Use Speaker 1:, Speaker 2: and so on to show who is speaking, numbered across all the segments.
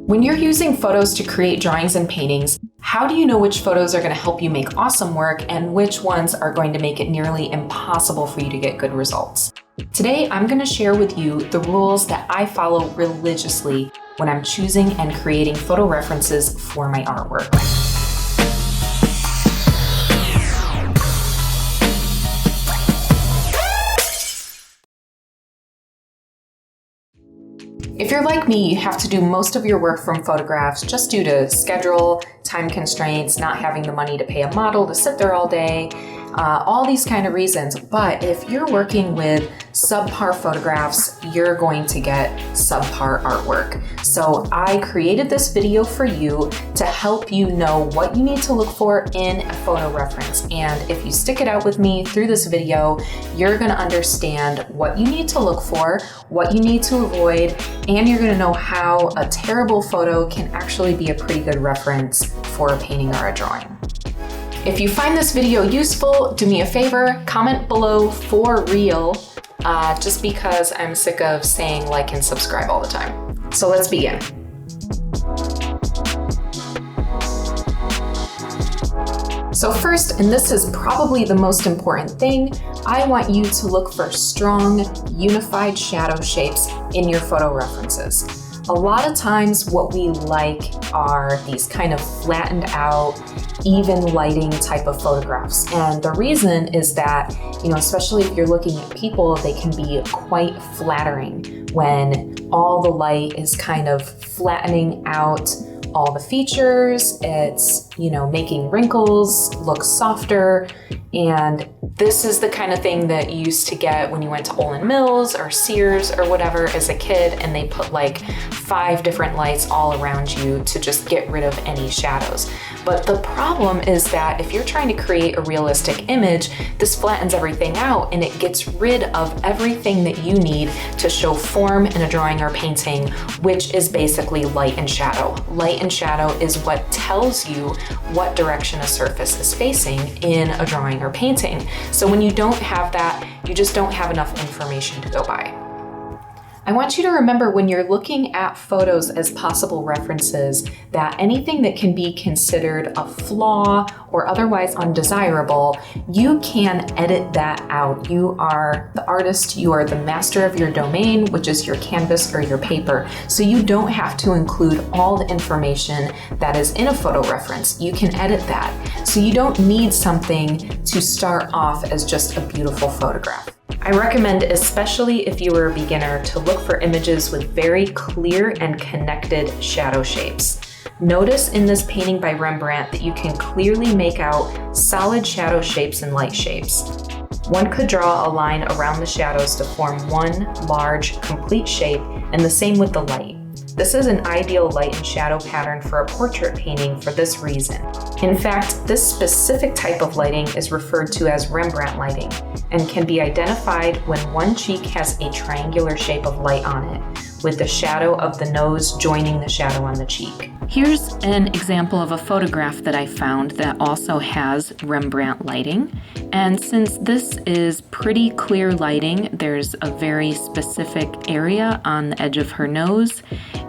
Speaker 1: When you're using photos to create drawings and paintings, how do you know which photos are going to help you make awesome work and which ones are going to make it nearly impossible for you to get good results? Today, I'm going to share with you the rules that I follow religiously when I'm choosing and creating photo references for my artwork. If you're like me, you have to do most of your work from photographs just due to schedule, time constraints, not having the money to pay a model to sit there all day, all these kind of reasons. But if you're working with subpar photographs, you're going to get subpar artwork. So I created this video for you to help you know what you need to look for in a photo reference. And if you stick it out with me through this video, you're going to understand what you need to look for, what you need to avoid, and you're going to know how a terrible photo can actually be a pretty good reference for a painting or a drawing. If you find this video useful, do me a favor, comment below for real, just because I'm sick of saying like and subscribe all the time. So let's begin. So first, and this is probably the most important thing, I want you to look for strong, unified shadow shapes in your photo references. A lot of times what we like are these kind of flattened out, even lighting type of photographs. And the reason is that, especially if you're looking at people, they can be quite flattering when all the light is kind of flattening out all the features. It's, making wrinkles look softer. And this is the kind of thing that you used to get when you went to Olin Mills or Sears or whatever as a kid, and they put like 5 different lights all around you to just get rid of any shadows. But the problem is that if you're trying to create a realistic image, this flattens everything out and it gets rid of everything that you need to show form in a drawing or painting, which is basically light and shadow. Light and shadow is what tells you what direction a surface is facing in a drawing or painting. So when you don't have that, you just don't have enough information to go by. I want you to remember when you're looking at photos as possible references that anything that can be considered a flaw or otherwise undesirable, you can edit that out. You are the artist, you are the master of your domain, which is your canvas or your paper. So you don't have to include all the information that is in a photo reference. You can edit that. So you don't need something to start off as just a beautiful photograph. I recommend, especially if you are a beginner, to look for images with very clear and connected shadow shapes. Notice in this painting by Rembrandt that you can clearly make out solid shadow shapes and light shapes. One could draw a line around the shadows to form one large, complete shape, and the same with the light. This is an ideal light and shadow pattern for a portrait painting for this reason. In fact, this specific type of lighting is referred to as Rembrandt lighting and can be identified when one cheek has a triangular shape of light on it, with the shadow of the nose joining the shadow on the cheek. Here's an example of a photograph that I found that also has Rembrandt lighting. And since this is pretty clear lighting, there's a very specific area on the edge of her nose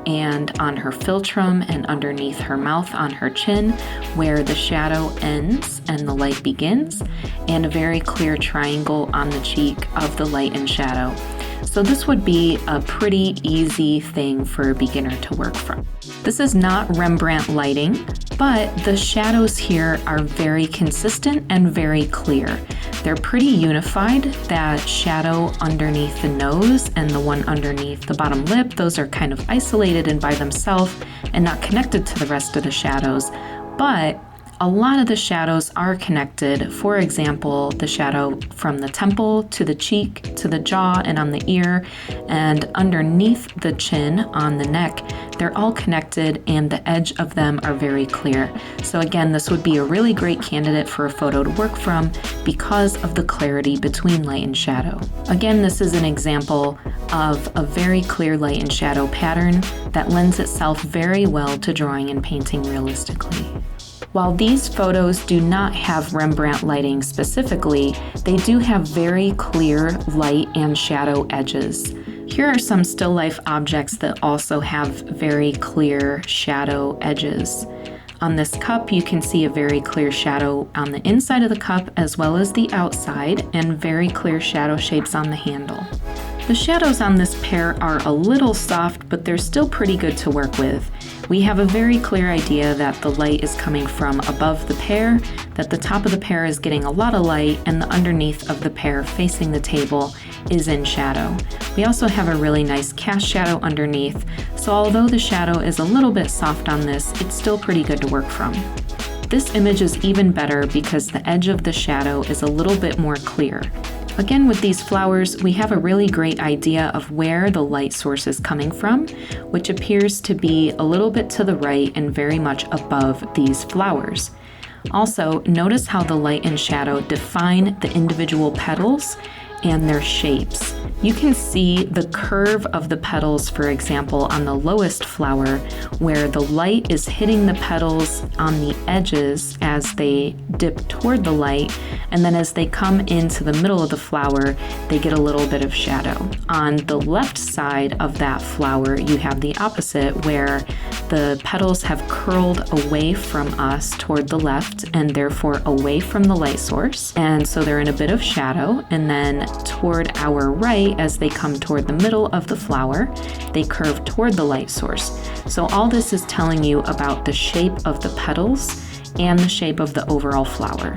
Speaker 1: and on her philtrum and underneath her mouth on her chin where the shadow ends and the light begins, and a very clear triangle on the cheek of the light and shadow. So this would be a pretty easy thing for a beginner to work from. This is not Rembrandt lighting, but the shadows here are very consistent and very clear. They're pretty unified. That shadow underneath the nose and the one underneath the bottom lip, those are kind of isolated and by themselves and not connected to the rest of the shadows. But a lot of the shadows are connected. For example, the shadow from the temple to the cheek, to the jaw, and on the ear, and underneath the chin on the neck, they're all connected and the edge of them are very clear. So again, this would be a really great candidate for a photo to work from because of the clarity between light and shadow. Again, this is an example of a very clear light and shadow pattern that lends itself very well to drawing and painting realistically. While these photos do not have Rembrandt lighting specifically, they do have very clear light and shadow edges.
Speaker 2: Here are some still life objects that also have very clear shadow edges. On this cup, you can see a very clear shadow on the inside of the cup as well as the outside, and very clear shadow shapes on the handle. The shadows on this pear are a little soft, but they're still pretty good to work with. We have a very clear idea that the light is coming from above the pear, that the top of the pear is getting a lot of light, and the underneath of the pear facing the table is in shadow. We also have a really nice cast shadow underneath, so although the shadow is a little bit soft on this, it's still pretty good to work from. This image is even better because the edge of the shadow is a little bit more clear. Again, with these flowers, we have a really great idea of where the light source is coming from, which appears to be a little bit to the right and very much above these flowers. Also, notice how the light and shadow define the individual petals and their shapes. You can see the curve of the petals, for example, on the lowest flower, where the light is hitting the petals on the edges as they dip toward the light, and then as they come into the middle of the flower, they get a little bit of shadow. On the left side of that flower, you have the opposite, where the petals have curled away from us toward the left and therefore away from the light source, and so they're in a bit of shadow. And then toward our right, as they come toward the middle of the flower, they curve toward the light source. So all this is telling you about the shape of the petals and the shape of the overall flower.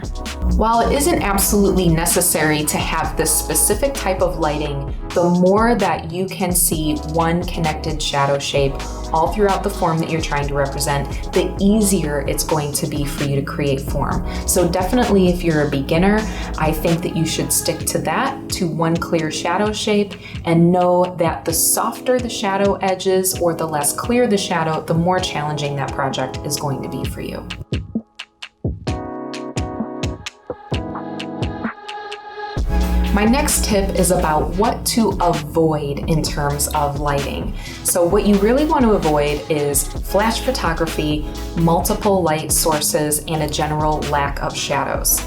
Speaker 1: While it isn't absolutely necessary to have this specific type of lighting, the more that you can see one connected shadow shape all throughout the form that you're trying to represent, the easier it's going to be for you to create form. So definitely if you're a beginner, I think that you should stick to that, to one clear shadow shape, and know that the softer the shadow edges or the less clear the shadow, the more challenging that project is going to be for you. My next tip is about what to avoid in terms of lighting. So what you really want to avoid is flash photography, multiple light sources, and a general lack of shadows.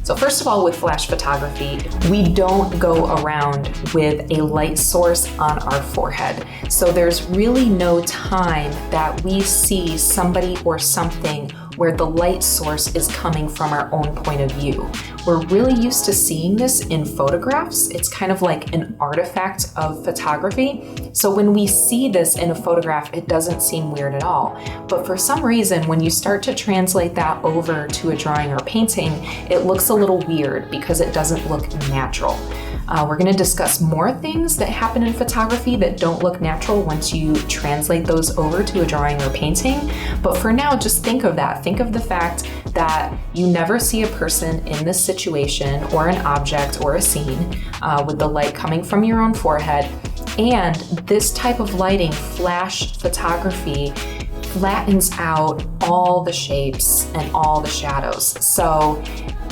Speaker 1: So first of all, with flash photography, we don't go around with a light source on our forehead. So there's really no time that we see somebody or something where the light source is coming from our own point of view. We're really used to seeing this in photographs. It's kind of like an artifact of photography. So when we see this in a photograph, it doesn't seem weird at all. But for some reason, when you start to translate that over to a drawing or painting, it looks a little weird because it doesn't look natural. We're going to discuss more things that happen in photography that don't look natural once you translate those over to a drawing or painting. But for now, just think of that. Think of the fact that you never see a person in this situation or an object or a scene with the light coming from your own forehead. And this type of lighting, flash photography, flattens out all the shapes and all the shadows. So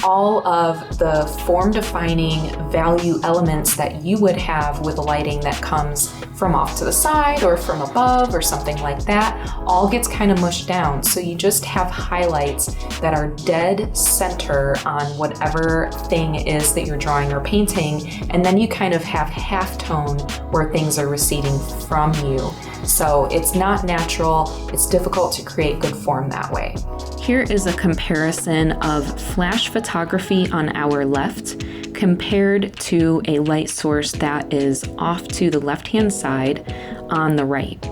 Speaker 1: all of the form-defining value elements that you would have with lighting that comes from off to the side or from above or something like that all gets kind of mushed down. So you just have highlights that are dead center on whatever thing it is that you're drawing or painting, and then you kind of have halftone where things are receding from you. So it's not natural, it's difficult to create good form that way.
Speaker 2: Here is a comparison of flash photography on our left compared to a light source that is off to the left-hand side on the right.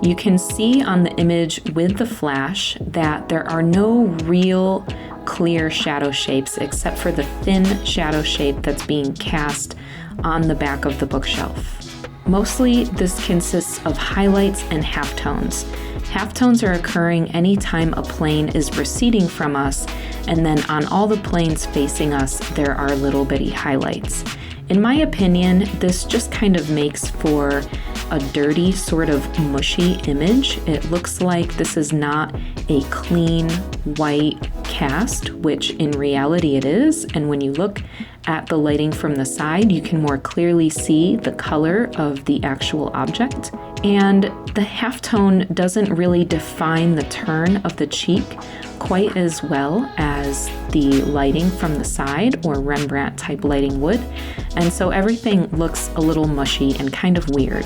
Speaker 2: You can see on the image with the flash that there are no real clear shadow shapes except for the thin shadow shape that's being cast on the back of the bookshelf. Mostly, this consists of highlights and halftones. Halftones are occurring anytime a plane is receding from us, and then on all the planes facing us, there are little bitty highlights. In my opinion, this just kind of makes for a dirty, sort of mushy image. It looks like this is not a clean, white cast, which in reality it is, and when you look at the lighting from the side, you can more clearly see the color of the actual object. And the halftone doesn't really define the turn of the cheek quite as well as the lighting from the side or Rembrandt type lighting would. And so everything looks a little mushy and kind of weird.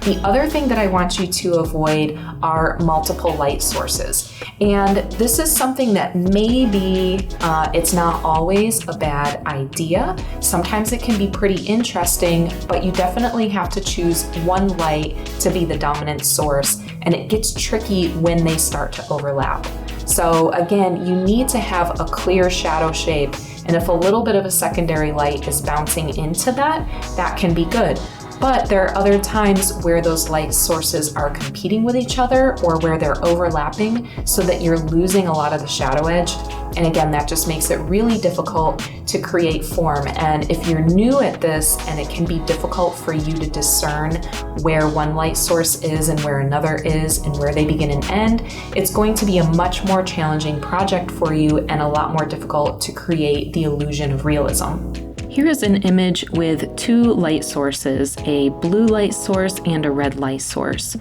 Speaker 1: The other thing that I want you to avoid are multiple light sources. And this is something that maybe it's not always a bad idea. Sometimes it can be pretty interesting, but you definitely have to choose one light to be the dominant source, and it gets tricky when they start to overlap. So again, you need to have a clear shadow shape, and if a little bit of a secondary light is bouncing into that, that can be good. But there are other times where those light sources are competing with each other or where they're overlapping so that you're losing a lot of the shadow edge. And again, that just makes it really difficult to create form. And if you're new at this and it can be difficult for you to discern where one light source is and where another is and where they begin and end, it's going to be a much more challenging project for you and a lot more difficult to create the illusion of realism.
Speaker 2: Here is an image with two light sources, a blue light source and a red light source.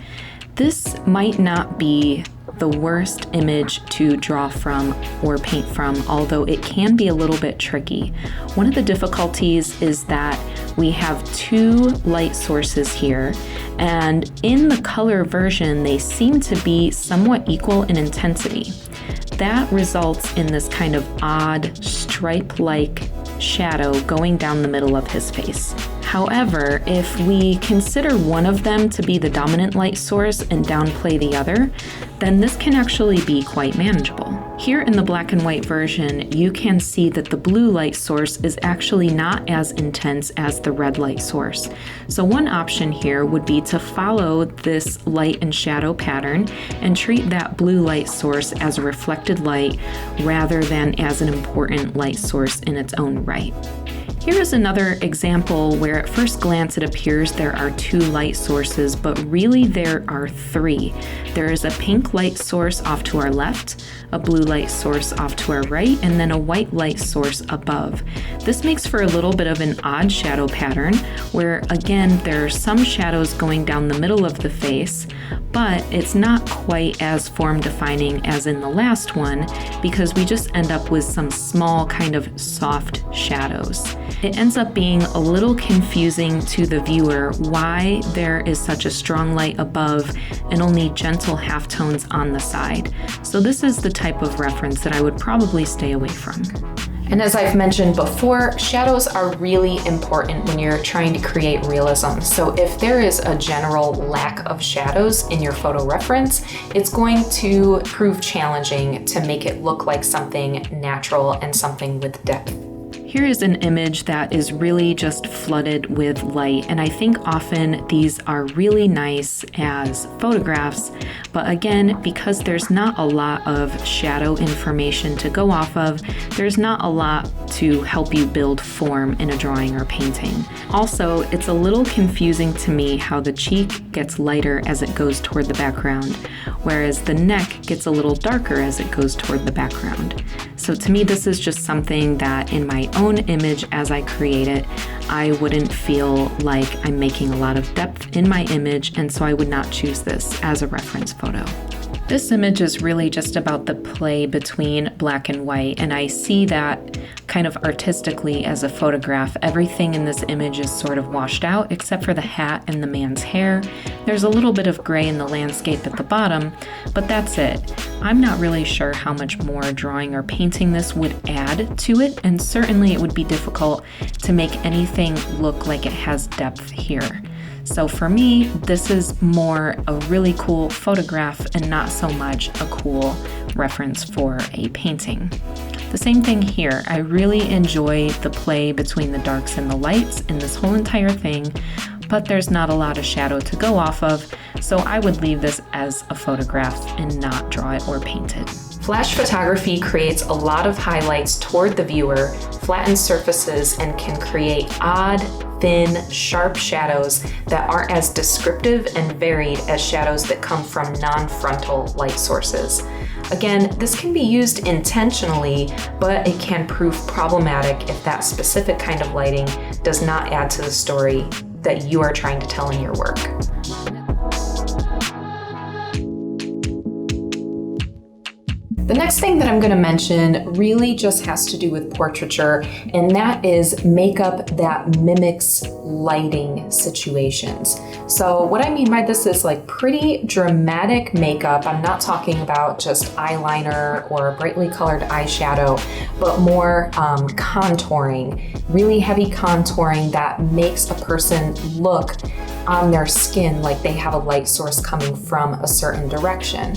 Speaker 2: This might not be the worst image to draw from or paint from, although it can be a little bit tricky. One of the difficulties is that we have two light sources here, and in the color version, they seem to be somewhat equal in intensity. That results in this kind of odd stripe-like shadow going down the middle of his face. However, if we consider one of them to be the dominant light source and downplay the other, then this can actually be quite manageable. Here in the black and white version, you can see that the blue light source is actually not as intense as the red light source. So one option here would be to follow this light and shadow pattern and treat that blue light source as a reflected light rather than as an important light source in its own right. Here is another example where at first glance it appears there are two light sources, but really there are three. There is a pink light source off to our left, a blue light source off to our right, and then a white light source above. This makes for a little bit of an odd shadow pattern where, again, there are some shadows going down the middle of the face, but it's not quite as form defining as in the last one because we just end up with some small kind of soft shadows. It ends up being a little confusing to the viewer why there is such a strong light above and only gentle halftones on the side. So this is the type of reference that I would probably stay away from.
Speaker 1: And as I've mentioned before, shadows are really important when you're trying to create realism. So if there is a general lack of shadows in your photo reference, it's going to prove challenging to make it look like something natural and something with depth.
Speaker 2: Here is an image that is really just flooded with light, and I think often these are really nice as photographs, but again, because there's not a lot of shadow information to go off of, there's not a lot to help you build form in a drawing or painting. Also, it's a little confusing to me how the cheek gets lighter as it goes toward the background, whereas the neck gets a little darker as it goes toward the background. So to me, this is just something that in my own image as I create it, I wouldn't feel like I'm making a lot of depth in my image, and so I would not choose this as a reference photo. This image is really just about the play between black and white, and I see that kind of artistically as a photograph. Everything in this image is sort of washed out except for the hat and the man's hair. There's a little bit of gray in the landscape at the bottom, but that's it. I'm not really sure how much more drawing or painting this would add to it, and certainly it would be difficult to make anything look like it has depth here. So for me, this is more a really cool photograph and not so much a cool reference for a painting. The same thing here. I really enjoy the play between the darks and the lights in this whole entire thing, but there's not a lot of shadow to go off of, so I would leave this as a photograph and not draw it or paint it.
Speaker 1: Flash photography creates a lot of highlights toward the viewer, flattens surfaces, and can create odd, thin, sharp shadows that aren't as descriptive and varied as shadows that come from non-frontal light sources. Again, this can be used intentionally, but it can prove problematic if that specific kind of lighting does not add to the story that you are trying to tell in your work. The next thing that I'm going to mention really just has to do with portraiture, and that is makeup that mimics lighting situations. So what I mean by this is like pretty dramatic makeup. I'm not talking about just eyeliner or brightly colored eyeshadow, but more contouring, really heavy contouring that makes a person look on their skin like they have a light source coming from a certain direction.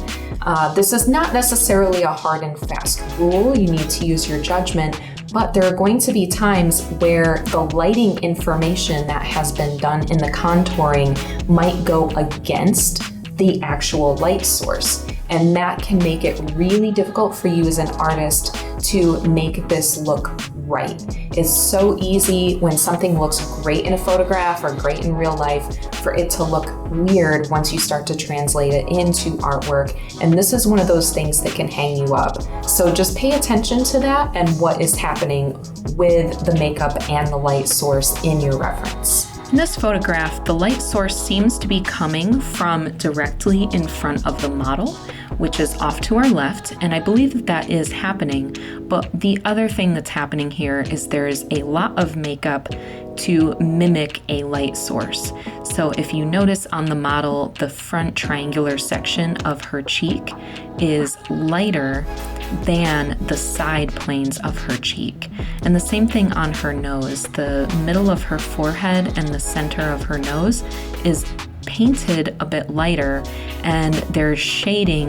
Speaker 1: This is not necessarily a hard and fast rule. You need to use your judgment, but there are going to be times where the lighting information that has been done in the contouring might go against the actual light source. And that can make it really difficult for you as an artist to make this look right. It's so easy when something looks great in a photograph or great in real life for it to look weird once you start to translate it into artwork. And this is one of those things that can hang you up. So just pay attention to that and what is happening with the makeup and the light source in your reference.
Speaker 2: In this photograph, the light source seems to be coming from directly in front of the model, which is off to our left, and I believe that is happening. But the other thing that's happening here is there's a lot of makeup to mimic a light source. So if you notice on the model, the front triangular section of her cheek is lighter than the side planes of her cheek. And the same thing on her nose. The middle of her forehead and the center of her nose is painted a bit lighter, and there's shading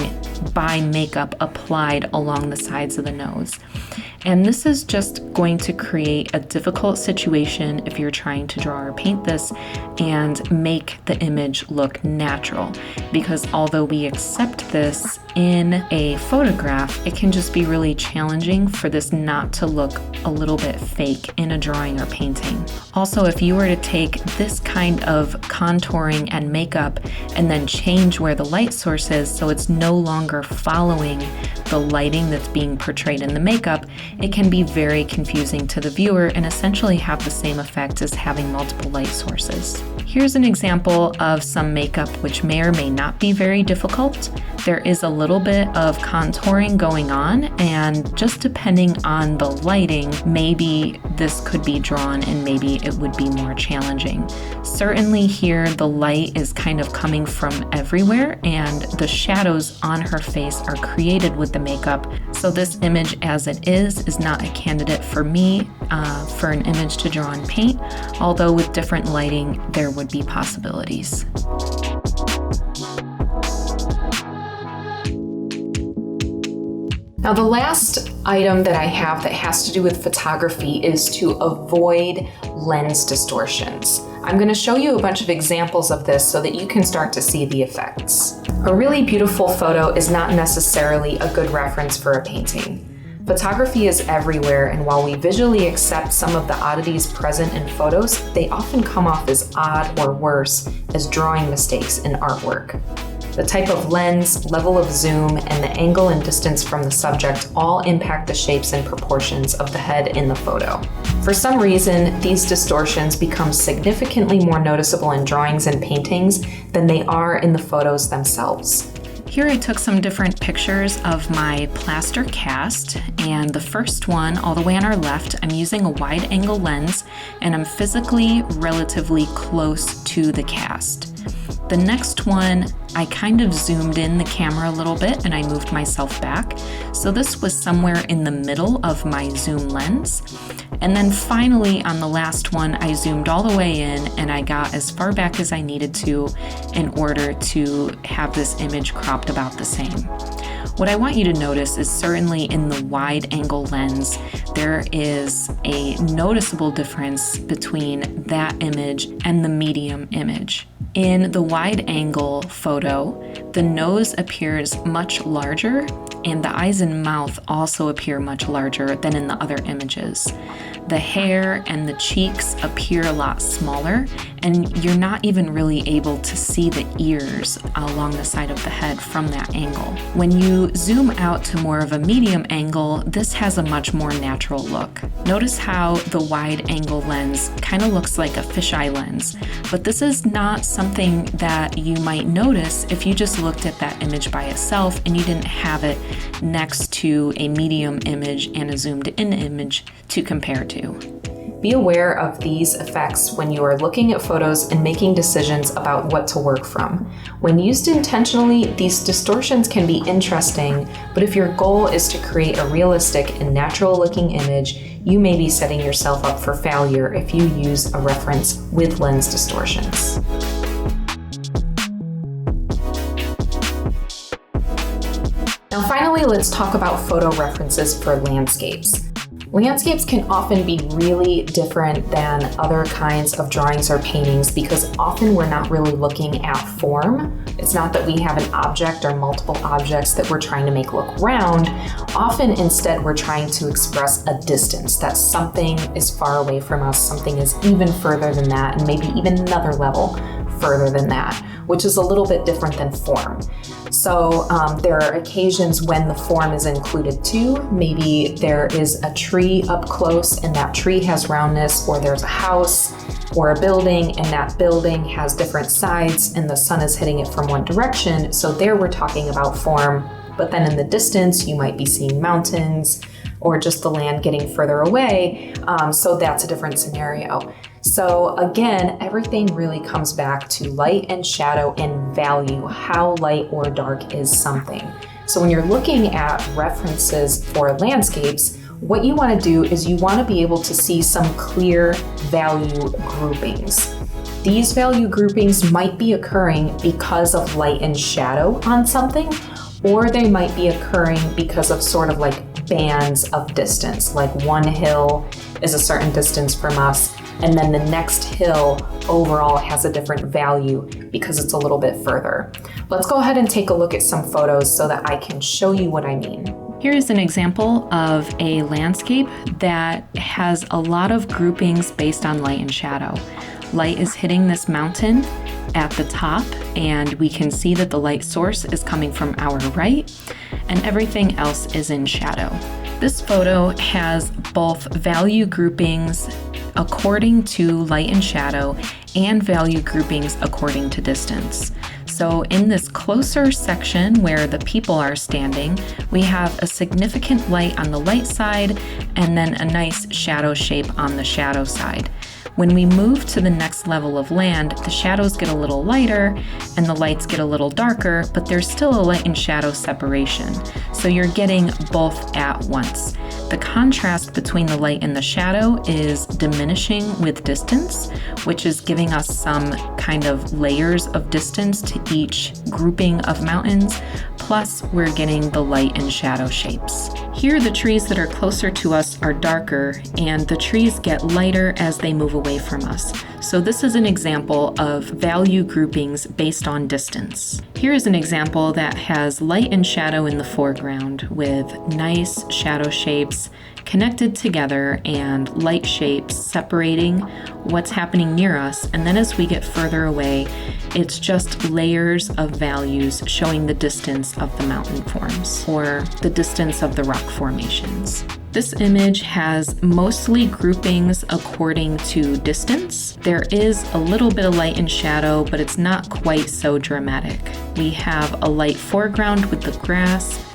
Speaker 2: by makeup applied along the sides of the nose. And this is just going to create a difficult situation if you're trying to draw or paint this and make the image look natural. Because although we accept this in a photograph, it can just be really challenging for this not to look a little bit fake in a drawing or painting. Also, if you were to take this kind of contouring and makeup and then change where the light source is so it's no longer following the lighting that's being portrayed in the makeup, it can be very confusing to the viewer and essentially have the same effect as having multiple light sources. Here's an example of some makeup which may or may not be very difficult. There is a little bit of contouring going on, and just depending on the lighting, maybe this could be drawn and maybe it would be more challenging. Certainly here the light is kind of coming from everywhere, and the shadows on her face are created with the makeup. So this image as it is not a candidate for me for an image to draw and paint, although with different lighting there would be possibilities.
Speaker 1: Now, the last item that I have that has to do with photography is to avoid lens distortions. I'm going to show you a bunch of examples of this so that you can start to see the effects. A really beautiful photo is not necessarily a good reference for a painting. Photography is everywhere, and while we visually accept some of the oddities present in photos, they often come off as odd or worse as drawing mistakes in artwork. The type of lens, level of zoom, and the angle and distance from the subject all impact the shapes and proportions of the head in the photo. For some reason, these distortions become significantly more noticeable in drawings and paintings than they are in the photos themselves.
Speaker 2: Here I took some different pictures of my plaster cast, and the first one, all the way on our left, I'm using a wide angle lens, and I'm physically relatively close to the cast. The next one, I kind of zoomed in the camera a little bit and I moved myself back. So this was somewhere in the middle of my zoom lens. And then finally on the last one, I zoomed all the way in and I got as far back as I needed to in order to have this image cropped about the same. What I want you to notice is certainly in the wide angle lens, there is a noticeable difference between that image and the medium image. In the wide angle photo, the nose appears much larger and the eyes and mouth also appear much larger than in the other images. The hair and the cheeks appear a lot smaller, and you're not even really able to see the ears along the side of the head from that angle. When you zoom out to more of a medium angle, this has a much more natural look. Notice how the wide angle lens kind of looks like a fisheye lens, but this is not something that you might notice if you just looked at that image by itself and you didn't have it next to a medium image and a zoomed in image to compare to.
Speaker 1: Be aware of these effects when you are looking at photos and making decisions about what to work from. When used intentionally, these distortions can be interesting, but if your goal is to create a realistic and natural-looking image, you may be setting yourself up for failure if you use a reference with lens distortions. Now finally, let's talk about photo references for landscapes. Landscapes can often be really different than other kinds of drawings or paintings because often we're not really looking at form. It's not that we have an object or multiple objects that we're trying to make look round. Often instead we're trying to express a distance, that something is far away from us, something is even further than that, and maybe even another level further than that, which is a little bit different than form. So there are occasions when the form is included too. Maybe there is a tree up close and that tree has roundness, or there's a house or a building and that building has different sides and the sun is hitting it from one direction. So there we're talking about form, but then in the distance you might be seeing mountains or just the land getting further away. So that's a different scenario. So again, everything really comes back to light and shadow and value. How light or dark is something? So when you're looking at references for landscapes, what you want to do is you want to be able to see some clear value groupings. These value groupings might be occurring because of light and shadow on something, or they might be occurring because of sort of like bands of distance, like one hill is a certain distance from us, and then the next hill overall has a different value because it's a little bit further. Let's go ahead and take a look at some photos so that I can show you what I mean.
Speaker 2: Here's an example of a landscape that has a lot of groupings based on light and shadow. Light is hitting this mountain at the top, and we can see that the light source is coming from our right, and everything else is in shadow. This photo has both value groupings according to light and shadow and value groupings according to distance. So in this closer section where the people are standing, we have a significant light on the light side and then a nice shadow shape on the shadow side. When we move to the next level of land, the shadows get a little lighter and the lights get a little darker, but there's still a light and shadow separation. So you're getting both at once. The contrast between the light and the shadow is diminishing with distance, which is giving us some kind of layers of distance to each grouping of mountains, plus we're getting the light and shadow shapes. Here, the trees that are closer to us are darker, and the trees get lighter as they move away from us. So this is an example of value groupings based on distance. Here is an example that has light and shadow in the foreground with nice shadow shapes connected together and light shapes separating what's happening near us. And then as we get further away, it's just layers of values showing the distance of the mountain forms or the distance of the rock formations. This image has mostly groupings according to distance. There is a little bit of light and shadow, but it's not quite so dramatic. We have a light foreground with the grass,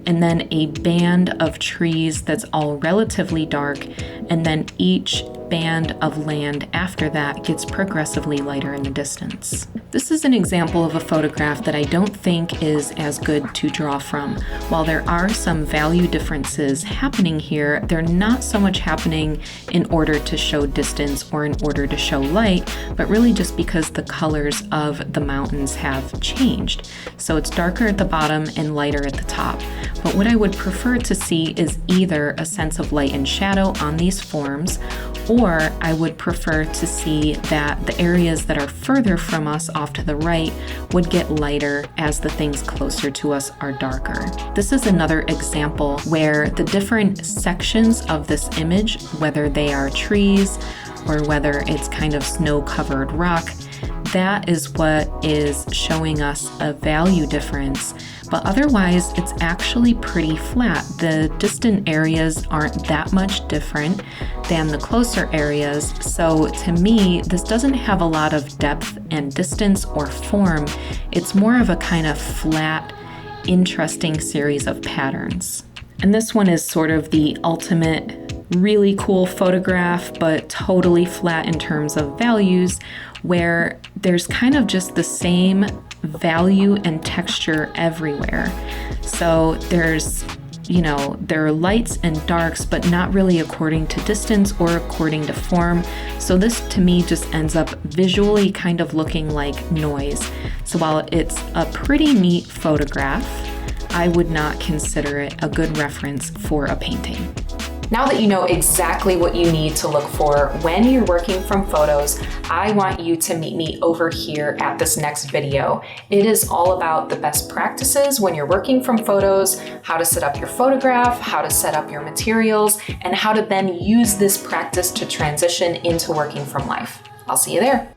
Speaker 2: and then a band of trees that's all relatively dark, and then each band of land after that gets progressively lighter in the distance. This is an example of a photograph that I don't think is as good to draw from. While there are some value differences happening here, they're not so much happening in order to show distance or in order to show light, but really just because the colors of the mountains have changed. So it's darker at the bottom and lighter at the top. But what I would prefer to see is either a sense of light and shadow on these forms, or I would prefer to see that the areas that are further from us off to the right would get lighter as the things closer to us are darker. This is another example where the different sections of this image, whether they are trees or whether it's kind of snow-covered rock, that is what is showing us a value difference. But otherwise, it's actually pretty flat. The distant areas aren't that much different than the closer areas. So to me, this doesn't have a lot of depth and distance or form. It's more of a kind of flat interesting series of patterns. And this one is sort of the ultimate really cool photograph, but totally flat in terms of values, where there's kind of just the same value and texture everywhere. So there's, there are lights and darks, but not really according to distance or according to form. So this to me just ends up visually kind of looking like noise. So while it's a pretty neat photograph, I would not consider it a good reference for a painting.
Speaker 1: Now that you know exactly what you need to look for when you're working from photos, I want you to meet me over here at this next video. It is all about the best practices when you're working from photos, how to set up your photograph, how to set up your materials, and how to then use this practice to transition into working from life. I'll see you there.